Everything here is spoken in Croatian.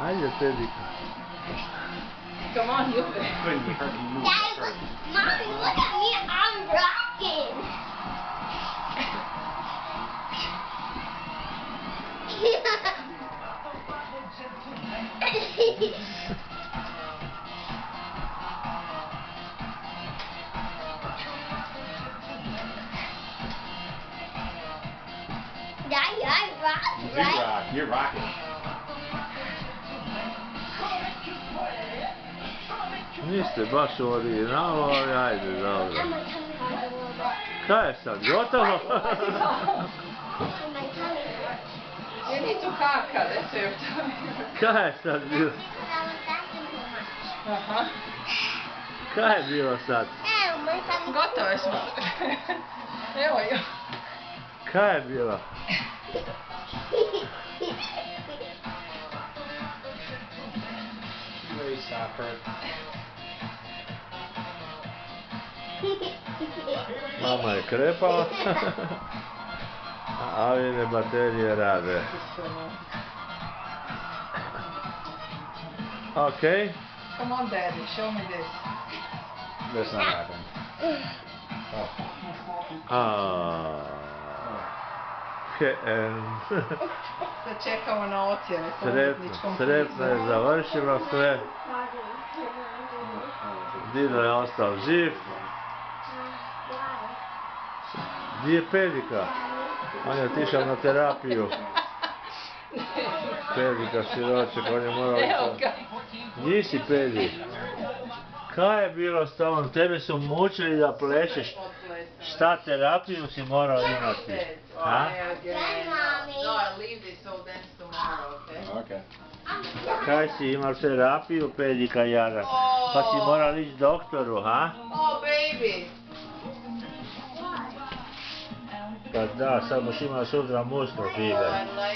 Ajde, Pedika. Come on, you. Couldn't you hurt me? Daddy, Mommy, look at me. I'm rocking. Daddy, I rock, You right? rock. You're rocking. Niste baš u originalu, ali ajde, dobro. And my tummy hurts a little bit. Kaj je sad, gotovo? And my tummy hurts. You need to kaka, that's your tummy. Kaj je sad bilo? Because I was dancing too much. Aha. Kaj je bilo sad? Evo, moj tummy. Gotove smo. Evo jo. Kaj je bilo? Really stop her. Mama je krepala, a ovine baterije rade. Okay. Come on, Daddy, show me this. That's not happening. Oh. Sad čekamo na ocjene sa umjetničkom Sretno je završilo sve. Dino je ostao živ. Gdje je Pedika? On je otišao na terapiju. Pedika siroček, on je morao... Evo ga. Nisi Pedi. Kaj je bilo s tobom? Tebe su mučili da plešeš. Šta terapiju si morao imati? Ha? No, I leave this all dance tomorrow, okay? Okay. Kaj si imao terapiju, Pedika Jara? Pa si morao ići doktoru, ha? Oh, baby! Pa da, sad moš imao sutra musnu fiber. I like